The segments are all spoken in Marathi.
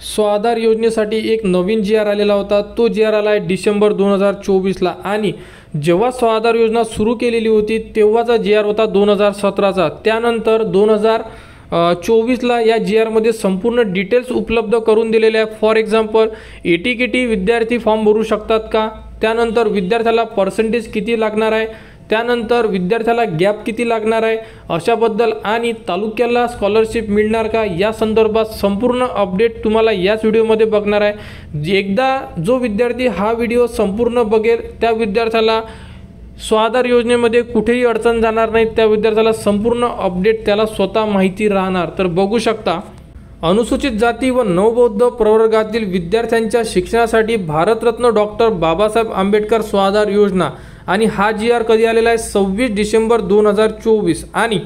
स्वाधार योजनेसाठी एक नवीन जी आर आलेला होता। तो जी आर आला आहे डिसेंबर 2024ला आणि जेव्हा स्वाधार योजना सुरू केलेली होती तेव्हाचा जी आर होता 2017चा। त्यानंतर 2024ला या जी आरमध्ये संपूर्ण डिटेल्स उपलब्ध करून दिलेले आहे। फॉर एक्झाम्पल AT-KT विद्यार्थी फॉर्म भरू शकतात का, त्यानंतर विद्यार्थ्याला पर्सेंटेज किती लागणार आहे, त्यानंतर विद्यार्थ्याला गॅप किती लागणार आहे अशाबद्दल आणि तालुक्याला स्कॉलरशिप मिळणार का या संदर्भात संपूर्ण अपडेट तुम्हाला याच व्हिडिओमध्ये बघणार आहे। एकदा जो विद्यार्थी हा व्हिडिओ संपूर्ण बघेल त्या विद्यार्थ्याला स्वाधार योजनेमध्ये कुठेही अडचण जाणार नाही, त्या विद्यार्थ्याला संपूर्ण अपडेट त्याला स्वतः माहिती राहणार। तर बघू शकता अनुसूचित जाती व नवबौद्ध प्रवर्गातील विद्यार्थ्यांच्या शिक्षणासाठी भारतरत्न डॉक्टर बाबासाहेब आंबेडकर स्वाधार योजना आणि हा जी आर कधी आलेला आहे 26 डिसेंबर 2024 आणि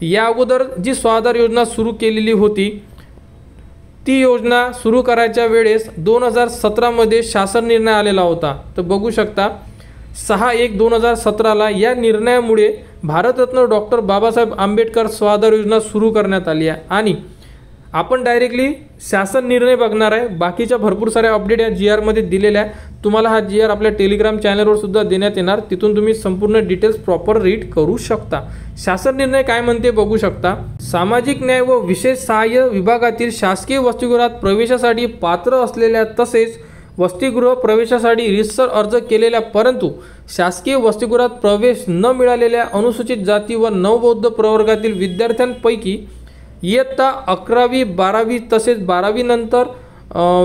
या अगोदर जी स्वाधार योजना सुरू केलेली होती ती योजना सुरू करायच्या वेळेस 2017मध्ये शासन निर्णय आलेला होता। तर बघू शकता 6/1/2017ला या निर्णयामुळे भारतरत्न डॉक्टर बाबासाहेब आंबेडकर स्वाधार योजना सुरू करण्यात आली आहे आणि आपण डायरेक्टली शासन निर्णय बघणार आहे। बाकीच्या भरपूर साऱ्या अपडेट या जी आरमध्ये दिलेल्या आहे। तुम्हाला हा जी आर आपल्या टेलिग्राम चॅनलवर सुद्धा देण्यात येणार, तिथून तुम्ही संपूर्ण डिटेल्स प्रॉपर रीड करू शकता। शासन निर्णय काय म्हणते बघू शकता। सामाजिक न्याय व विशेष सहाय्य विभागातील शासकीय वसतिगृहात प्रवेशासाठी पात्र असलेल्या तसेच वसतिगृह प्रवेशासाठी रीतसर अर्ज केलेल्या परंतु शासकीय वसतिगृहात प्रवेश न मिळालेल्या अनुसूचित जाती व नवबौद्ध प्रवर्गातील विद्यार्थ्यांपैकी इयत्ता 11वी 12वी तसेच 12वी नंतर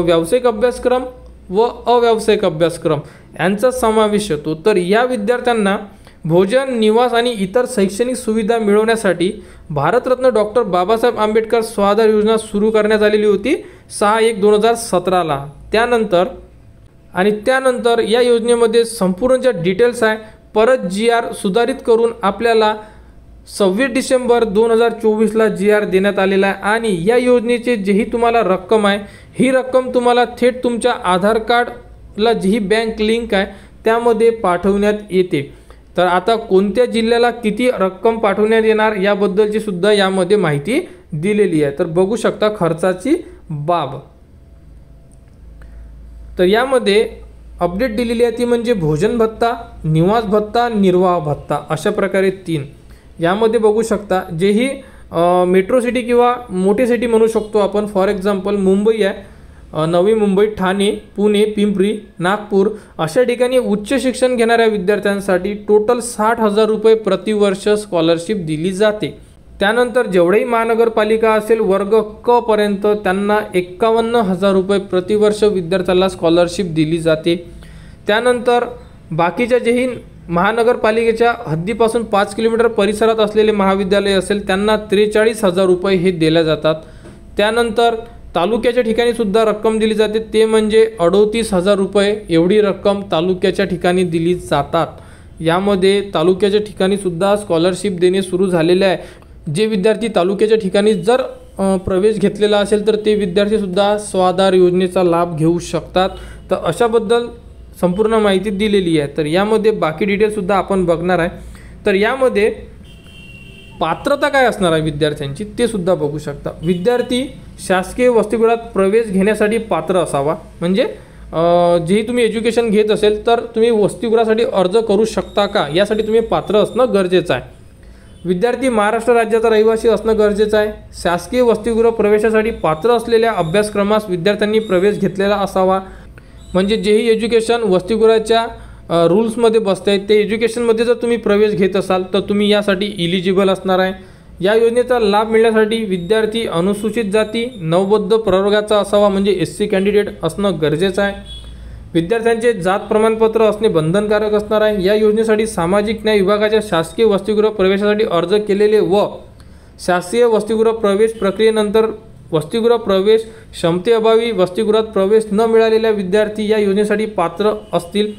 व्यावसायिक अभ्यासक्रम व अव्यावसायिक अभ्यासक्रम यांचा समावेश होतो। तर या विद्यार्थ्यांना भोजन निवास आणि इतर शैक्षणिक सुविधा मिळवण्यासाठी भारतरत्न डॉक्टर बाबासाहेब आंबेडकर स्वाधार योजना सुरू करण्यात आलेली होती 6/1/2017ला। त्यानंतर या योजनेमध्ये संपूर्ण ज्या डिटेल्स आहे परत जी आर सुधारित करून आपल्याला 26 डिसेंबर 2024ला जी आर देण्यात आलेला आहे आणि या योजनेचे जेही तुम्हाला रक्कम आहे ही रक्कम तुम्हाला थेट तुमच्या आधार कार्डला जी बँक लिंक आहे त्यामध्ये पाठवण्यात येते। तर आता कोणत्या जिल्ह्याला किती रक्कम पाठवण्यात येणार याबद्दलची सुद्धा यामध्ये माहिती दिलेली आहे। तर बघू शकता खर्चाची बाब। तर यामध्ये अपडेट दिलेली आहे ती म्हणजे भोजन भत्ता, निवास भत्ता, निर्वाह भत्ता अशा प्रकारे 3 यामध्ये बघू शकता। जेही मेट्रो सिटी किंवा मोठी सिटी म्हणू शकतो आपण, फॉर एक्झाम्पल मुंबई आहे, नवी मुंबई, ठाणे, पुणे, पिंपरी, नागपूर अशा ठिकाणी उच्च शिक्षण घेणाऱ्या विद्यार्थ्यांसाठी टोटल 60,000 रुपये प्रतिवर्ष स्कॉलरशिप दिली जाते। त्यानंतर जेवढेही महानगरपालिका असेल वर्ग क पर्यंत त्यांना 51,000 रुपये प्रतिवर्ष विद्यार्थ्याला स्कॉलरशिप दिली जाते। त्यानंतर बाकीच्या जेही महानगरपालिकेच्या हद्दीपासून 5 किलोमीटर परिसरात असलेले महाविद्यालय असेल त्यांना 43,000 रुपये हे दिले जातात। त्यानंतर तालुक्याच्या ठिकाणी सुद्धा रक्कम दिली जाते, ते म्हणजे 38,000 रुपये एवढी रक्कम तालुक्याच्या ठिकाणी दिली जातात। यामध्ये तालुक्याच्या ठिकाणी सुद्धा स्कॉलरशिप देणे सुरू झालेले आहे। जे विद्यार्थी तालुक्याच्या ठिकाणी जर प्रवेश घेतलेला असेल तर ते विद्यार्थी सुद्धा स्वाधार योजनेचा लाभ घेऊ शकतात। तर अशाबद्दल संपूर्ण माहिती दिलेली आहे। तर यामध्ये बाकी डिटेल सुद्धा आपण बघणार आहे। तर यामध्ये पात्रता काय असणार आहे विद्यार्थ्यांची ते सुद्धा बघू शकता। विद्यार्थी शासकीय वसतिगृहात प्रवेश घेण्यासाठी पात्र असावा, म्हणजे जेही तुम्ही एज्युकेशन घेत असेल तर तुम्ही वसतिगृहासाठी अर्ज करू शकता का यासाठी तुम्ही पात्र असणं गरजेचं आहे। विद्यार्थी महाराष्ट्र राज्याचा रहिवासी असणं गरजेचं आहे। शासकीय वसतिगृह प्रवेशासाठी पात्र असलेल्या अभ्यासक्रमास विद्यार्थ्यांनी प्रवेश घेतलेला असावा, म्हणजे जेही एज्युकेशन वसतिगृहाच्या रूल्समध्ये बसत आहे ते एज्युकेशनमध्ये जर तुम्ही प्रवेश घेत असाल तर तुम्ही यासाठी इलिजिबल असणार आहे। या योजनेचा लाभ मिळण्यासाठी विद्यार्थी अनुसूचित जाती नवबौद्ध प्रवर्गाचा असावा, म्हणजे SC कॅन्डिडेट असणं गरजेचं आहे। विद्यार्थ्यांचे जात प्रमाणपत्र असणे बंधनकारक असणार आहे। या योजनेसाठी सामाजिक न्याय विभागाच्या शासकीय वसतिगृह प्रवेशासाठी अर्ज केलेले व शासकीय वसतिगृह प्रवेश प्रक्रियेनंतर वसतिगृह प्रवेश क्षमतेअभावी वसतिगृहात प्रवेश न मिळालेल्या विद्यार्थी या योजनेसाठी पात्र असतील।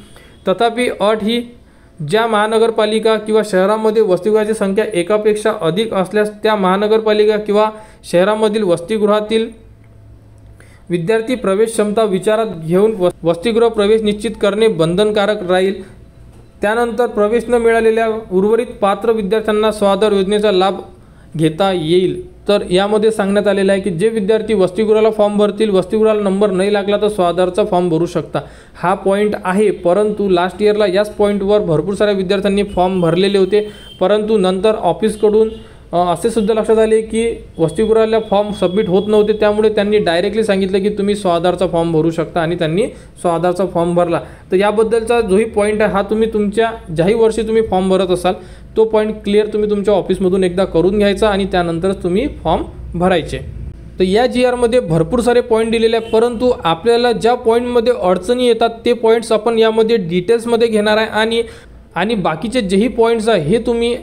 तथापि अट ही ज्या महानगरपालिका किंवा शहरामध्ये वसतिगृहाची संख्या एकापेक्षा अधिक असल्यास त्या महानगरपालिका किंवा शहरामधील वसतिगृहातील विद्यार्थी प्रवेश क्षमता विचारात घेऊन वसतिगृह प्रवेश निश्चित करणे बंधनकारक राहील। त्यानंतर प्रवेश न मिळालेल्या उर्वरित पात्र विद्यार्थ्यांना स्वाधार योजनेचा लाभ घेता येईल। तर यामध्ये सांगण्यात आलेलं आहे की जे विद्यार्थी वसतिगृहाला फॉर्म भरतील, वसतिगृहाला नंबर नाही लागला तर स्वाधारचा फॉर्म भरू शकता. हा पॉईंट आहे, परंतु लास्ट इयरला याच पॉईंटवर भरपूर साऱ्या विद्यार्थ्यांनी फॉर्म भरलेले होते, परंतु नंतर ऑफिसकडून असे सुद्धा लक्षात आले की वसतिगृहाला फॉर्म सबमिट होत नव्हते. त्यामुळे त्यांनी डायरेक्टली सांगितलं की तुम्ही स्वाधारचा फॉर्म भरू शकता आणि त्यांनी स्वाधारचा फॉर्म भरला. तर याबद्दलचा जोही पॉईंट आहे हा तुम्ही तुमच्या ज्याही वर्षी तुम्ही फॉर्म भरत असाल तो पॉईंट क्लिअर तुम्ही तुमच्या ऑफिसमधून एकदा करून घ्यायचा आणि त्यानंतरच तुम्ही फॉर्म भरायचे. तर या जी आरमध्ये भरपूर सारे पॉईंट दिलेले आहेत, परंतु आपल्याला ज्या पॉईंटमध्ये अडचणी येतात ते पॉईंट्स आपण यामध्ये डिटेल्समध्ये घेणार आहे आणि बाकीचे जेही पॉईंट्स आहे हे तुम्ही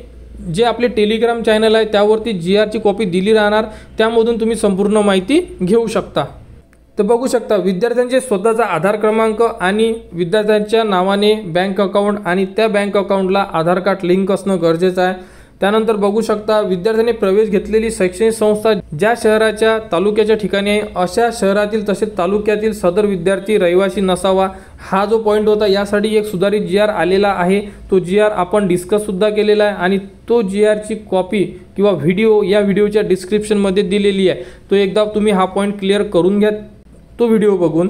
जे आपले टेलिग्राम चॅनल आहे त्यावरती जी आरची कॉपी दिली राहणार, त्यामधून तुम्ही संपूर्ण माहिती घेऊ शकता. तर बघू शकता विद्यार्थ्यांचे स्वतःचा आधार क्रमांक आणि विद्यार्थ्यांच्या नावाने बँक अकाउंट आणि त्या बँक अकाउंटला आधार कार्ड लिंक असणं गरजेचं आहे. त्यानंतर बघू शकता विद्यार्थ्यांनी प्रवेश घेतलेली शैक्षणिक संस्था ज्या शहराच्या तालुक्याच्या ठिकाणी आहे अशा शहरातील तसेच तालुक्यातील सदर विद्यार्थी रहिवासी नसावा. हा जो पॉईंट होता यासाठी एक सुधारित जी आर आलेला आहे. तो जी आर आपण डिस्कससुद्धा केलेला आहे आणि तो जी आरची कॉपी किंवा व्हिडिओ या व्हिडिओच्या डिस्क्रिप्शनमध्ये दिलेली आहे. तो एकदा तुम्ही हा पॉईंट क्लिअर करून घ्या तो व्हिडिओ बघून.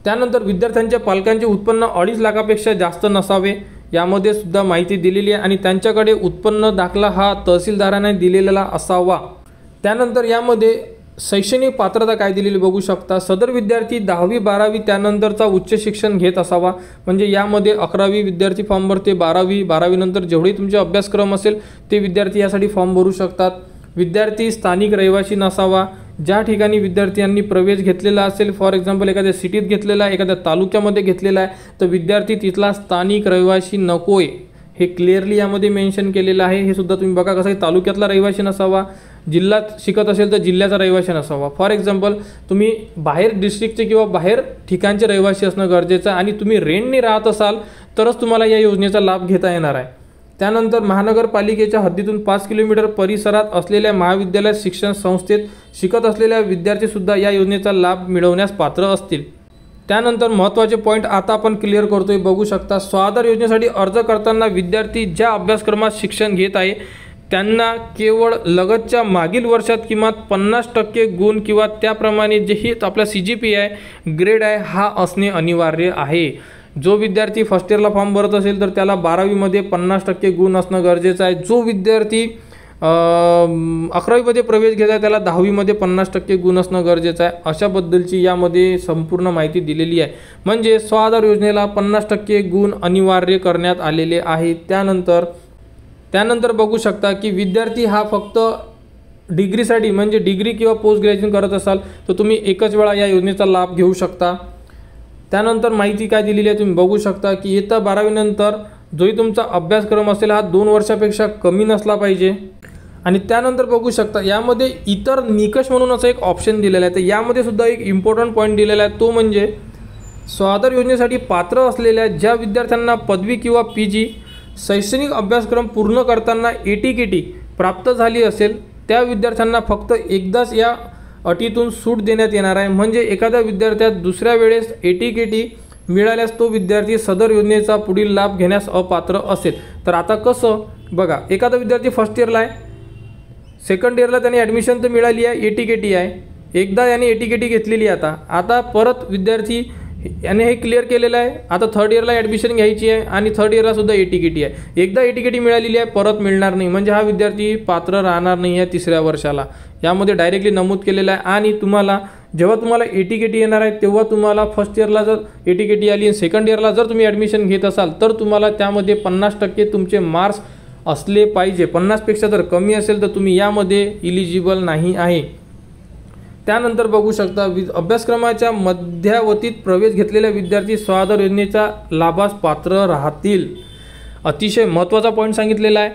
त्यानंतर विद्यार्थ्यांच्या पालकांचे उत्पन्न 2.5 लाखापेक्षा जास्त नसावे यामध्ये सुद्धा माहिती दिलेली आहे आणि त्यांच्याकडे उत्पन्न दाखला हा तहसीलदाराने दिलेला असावा. त्यानंतर यामध्ये शैक्षणिक पात्रता काय दिलेली बघू शकता. सदर विद्यार्थी 10वी 12वी त्यानंतरचा उच्च शिक्षण घेत असावा. म्हणजे यामध्ये 11वी विद्यार्थी फॉर्म भरते, 12वी नंतर जेवढे तुमचे अभ्यासक्रम असेल ते विद्यार्थी यासाठी फॉर्म भरू शकतात. विद्यार्थी स्थानिक रहिवासी नसावा. ज्या ठिकाणी विद्यार्थ्यांनी प्रवेश घेतलेला असेल, फॉर एक्झाम्पल एखाद्या सिटीत घेतलेला आहे, एखाद्या तालुक्यामध्ये घेतलेला आहे, तर विद्यार्थी तिथला स्थानिक रहिवासी नकोय हे क्लिअरली यामध्ये मेन्शन केलेलं आहे. हे सुद्धा तुम्ही बघा कसं आहे, तालुक्यातला रहिवासी नसावा, जिल्ह्यात शिकत असेल तर जिल्ह्याचा रहिवासी नसावा. फॉर एक्झाम्पल तुम्ही बाहेर डिस्ट्रिक्टचे किंवा बाहेर ठिकाणचे रहिवासी असणं गरजेचं आहे आणि तुम्ही रेंटने राहत असाल तरच तुम्हाला या योजनेचा लाभ घेता येणार आहे. त्यानंतर महानगरपालिकेच्या हद्दीतून 5 किलोमीटर परिसरात असलेल्या महाविद्यालय शिक्षण संस्थेत शिकत असलेल्या विद्यार्थीसुद्धा या योजनेचा लाभ मिळवण्यास पात्र असतील. त्यानंतर महत्त्वाचे पॉईंट आता आपण क्लिअर करतोय बघू शकता. स्वाधार योजनेसाठी अर्ज करताना विद्यार्थी ज्या अभ्यासक्रमात शिक्षण घेत आहे त्यांना केवळ लगतच्या मागील वर्षात किमान 50% गुण किंवा त्याप्रमाणे जेही आपला CGPA आहे ग्रेड आहे हा असणे अनिवार्य आहे. जो विद्यार्थी फर्स्ट इयरला फॉर्म भरत असेल तर त्याला 12वीमध्ये 50% गुण असणं गरजेचं आहे. जो विद्यार्थी 11वीमध्ये प्रवेश घेत आहे त्याला 10वीमध्ये 50% गुण असणं गरजेचं आहे. अशाबद्दलची यामध्ये संपूर्ण माहिती दिलेली आहे. म्हणजे स्वाधार योजनेला 50% गुण अनिवार्य करण्यात आलेले आहे. त्यानंतर बघू शकता की विद्यार्थी हा फक्त डिग्रीसाठी म्हणजे डिग्री किंवा पोस्ट ग्रॅज्युएशन करत असाल तर तुम्ही एकच वेळा या योजनेचा लाभ घेऊ शकता. त्यानंतर माहिती काय दिलेली आहे तुम्ही बघू शकता की इयत्ता 12वी नंतर जोही तुमचा अभ्यासक्रम असेल हा 2 वर्षापेक्षा कमी नसला पाहिजे. आणि त्यानंतर बघू शकता यामध्ये इतर निकष म्हणून असं एक ऑप्शन दिलेला आहे. तर यामध्ये सुद्धा एक इम्पॉर्टंट पॉईंट दिलेला आहे, तो म्हणजे स्वाधार योजनेसाठी पात्र असलेल्या ज्या विद्यार्थ्यांना पदवी किंवा PG शैक्षणिक अभ्यासक्रम पूर्ण करताना ATKT प्राप्त झाली असेल त्या विद्यार्थ्यांना फक्त एकदाच या अटीतून सूट देण्यात येणार आहे. म्हणजे एखाद्या विद्यार्थ्यात दुसऱ्या वेळेस ATKT मिळाल्यास तो विद्यार्थी सदर योजनेचा पुढील लाभ घेण्यास अपात्र असेल. तर आता कसं बघा, एखादा विद्यार्थी फर्स्ट इयरला आहे, सेकंड इयरला त्याने ॲडमिशन तर मिळाली आहे, ATKT आहे, एकदा याने ATKT घेतलेली आहे. आता परत विद्यार्थी याने हे क्लिअर केलेलं आहे, आता थर्ड इयरला ॲडमिशन घ्यायची आहे आणि थर्ड इयरला सुद्धा ATKT आहे. एकदा ATKT मिळालेली आहे परत मिळणार नाही, म्हणजे हा विद्यार्थी पात्र राहणार नाही आहे 3ऱ्या वर्षाला. यामध्ये डायरेक्टली नमूद केलेलं आहे. आणि जेव्हा तुम्हाला ATKT येणार आहे तेव्हा तुम्हाला फर्स्ट इयरला जर ATKT आली आणि सेकंड इयरला जर तुम्ही ॲडमिशन घेत असाल तर तुम्हाला त्यामध्ये 50% तुमचे मार्क्स असले पाहिजे. 50पेक्षा जर कमी असेल तर तुम्ही यामध्ये इलिजिबल नाही आहे. त्यानंतर बघू शकता अभ्यासक्रमाच्या मध्यावधीत प्रवेश घेतलेल्या विद्यार्थी स्वाधार योजनेच्या लाभास पात्र राहतील. अतिशय महत्त्वाचा पॉईंट सांगितलेला आहे.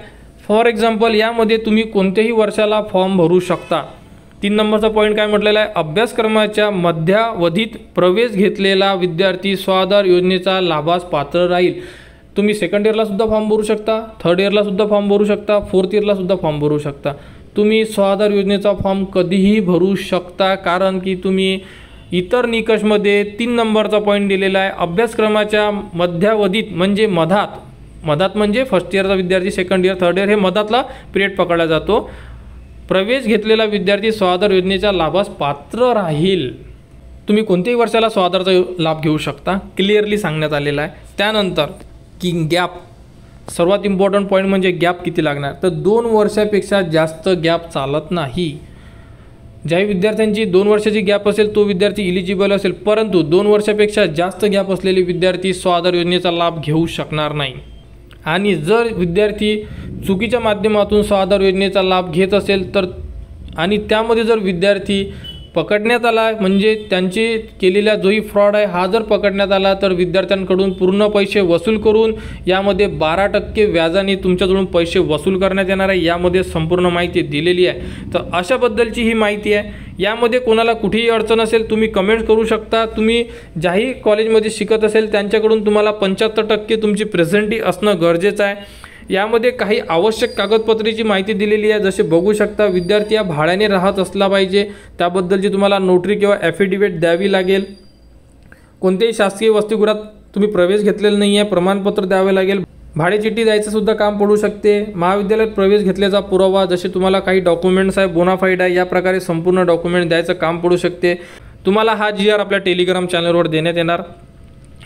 फॉर एक्झाम्पल यामध्ये तुम्ही कोणत्याही वर्षाला फॉर्म भरू शकता. 3 नंबरचा पॉईंट काय म्हटलेला आहे, अभ्यासक्रमाच्या मध्यावधीत प्रवेश घेतलेला विद्यार्थी स्वाधार योजनेचा लाभास पात्र राहील. तुम्ही सेकंड इयरला सुद्धा फॉर्म भरू शकता, थर्ड इयरला सुद्धा फॉर्म भरू शकता, फोर्थ इयरला सुद्धा फॉर्म भरू शकता. तुम्ही स्वाधार योजनेचा फॉर्म कधीही भरू शकता, कारण की तुम्ही इतर निकषमध्ये 3 नंबरचा पॉईंट दिलेला आहे. अभ्यासक्रमाच्या मध्यावधीत म्हणजे मधात म्हणजे फर्स्ट इयरचा विद्यार्थी, सेकंड इयर, थर्ड इयर हे मधातला पिरियड पकडला जातो. प्रवेश घेतलेला विद्यार्थी स्वाधार योजनेच्या लाभास पात्र राहील। तुम्ही कोणत्याही वर्षाला स्वाधारचा लाभ घेऊ शकता, क्लिअरली सांगण्यात आलेला आहे। त्यानंतर की गॅप, सर्वात इम्पॉर्टंट पॉईंट म्हणजे गॅप किती लागणार, तर 2 वर्षापेक्षा जास्त गॅप चालत नाही। ज्याही विद्यार्थ्यांची 2 वर्षाची गॅप असेल तो विद्यार्थी इलिजिबल असेल, परंतु 2 वर्षापेक्षा जास्त गॅप असलेले विद्यार्थी स्वाधार योजनेचा लाभ घेऊ शकणार नाही। आणि जर विद्यार्थी चुकीच्या माध्यमातून स्वाधार योजनेचा लाभ घेत असेल तर आणि त्यामध्ये जर विद्यार्थी पकडण्यात आला, म्हणजे त्यांची केलेला जोही फ्रॉड आहे हा जर पकडण्यात आला, तर विद्यार्थ्यांकडून पूर्ण पैसे वसूल करून यामध्ये 12% व्याजाने तुमच्याकडून पैसे वसूल करण्यात येणार आहे। यामध्ये संपूर्ण माहिती दिलेली आहे। तर अशाबद्दलची ही माहिती आहे। यामध्ये कोणाला कुठेही अडचण असेल तुम्ही कमेंट करू शकता। तुम्ही ज्याही कॉलेजमध्ये शिकत असेल त्यांच्याकडून तुम्हाला 75% तुमची प्रेझेंटी असणं गरजेचं आहे। यामध्ये काही आवश्यक कागदपत्राची माहिती दिलेली आहे, जसे बघू शकता विद्यार्थी या भाड्याने राहत असला पाहिजे, त्याबद्दलची तुम्हाला नोटरी किंवा ॲफिडेविट द्यावी लागेल। कोणत्याही शासकीय वसतिगृहात तुम्ही प्रवेश घेतलेला नाही आहे, प्रमाणपत्र द्यावे लागेल। भाडेचिठ्ठी द्यायचं सुद्धा काम पडू शकते। महाविद्यालयात प्रवेश घेतल्याचा पुरावा, जसे तुम्हाला काही डॉक्युमेंट्स आहे, बोनाफाईड आहे, या प्रकारे संपूर्ण डॉक्युमेंट द्यायचं काम पडू शकते। तुम्हाला हा GR आपल्या टेलिग्राम चॅनलवर देण्यात येणार।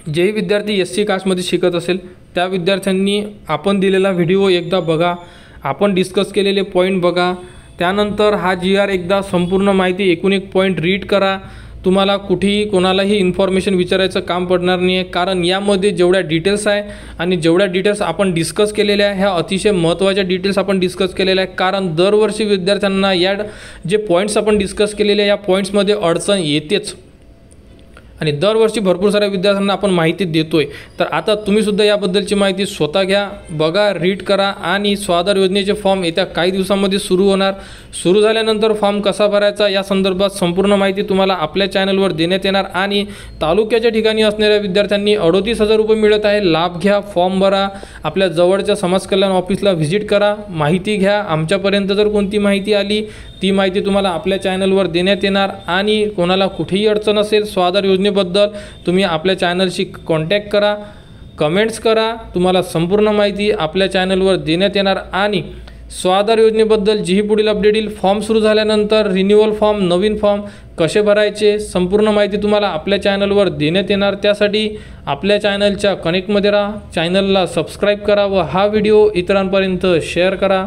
जेही विद्यार्थी SC कास्टमध्ये शिकत असेल त्या विद्यार्थ्यांनी आपण दिलेला व्हिडिओ एकदा बघा, आपण डिस्कस केलेले पॉईंट बघा, त्यानंतर हा GR एकदा संपूर्ण माहिती एकूण एक पॉईंट रीड करा। तुम्हाला कुठेही कोणालाही इन्फॉर्मेशन विचारायचं काम पडणार नाही आहे, कारण यामध्ये जेवढ्या डिटेल्स आहे आणि जेवढ्या डिटेल्स आपण डिस्कस केलेल्या आहे ह्या अतिशय महत्त्वाच्या डिटेल्स आपण डिस्कस केलेल्या आहे। कारण दरवर्षी विद्यार्थ्यांना या जे पॉईंट्स आपण डिस्कस केलेले या पॉईंट्समध्ये अडचण येतेच आणि दरवर्षी भरपूर साऱ्या विद्यार्थ्यांना आपण माहिती देतोय। तर आता तुम्ही सुद्धा याबद्दलची माहिती स्वतः घ्या, बघा, रीड करा आणि स्वाधार योजनेचे फॉर्म येत्या काही दिवसांमध्ये सुरू होणार। सुरू झाल्यानंतर फॉर्म कसा भरायचा या संदर्भात संपूर्ण माहिती तुम्हाला आपल्या चॅनलवर देण्यात येणार आणि तालुक्याच्या ठिकाणी असणाऱ्या विद्यार्थ्यांनी 38,000 रुपये मिळत आहे। लाभ घ्या, फॉर्म भरा, आपल्या जवळच्या समाज कल्याण ऑफिसला व्हिजिट करा, माहिती घ्या। आमच्यापर्यंत जर कोणती माहिती आली ती माहिती तुम्हाला आपल्या चॅनलवर देण्यात येणार आणि कोणाला कुठेही अडचण असेल स्वाधार योजनेबद्दल तुम्ही आपल्या चॅनलशी कॉन्टॅक्ट करा, कमेंट्स करा, तुम्हाला संपूर्ण माहिती आपल्या चॅनलवर देण्यात येणार। आणि स्वाधार योजनेबद्दल जी पुढील अपडेट येईल, फॉर्म सुरू झाल्यानंतर रिन्युअल फॉर्म, नवीन फॉर्म कसे भरायचे, संपूर्ण माहिती तुम्हाला आपल्या चॅनलवर देण्यात येणार। त्यासाठी आपल्या चॅनलच्या कनेक्टमध्ये राहा, चॅनलला सबस्क्राईब करा व हा व्हिडिओ इतरांपर्यंत शेअर करा।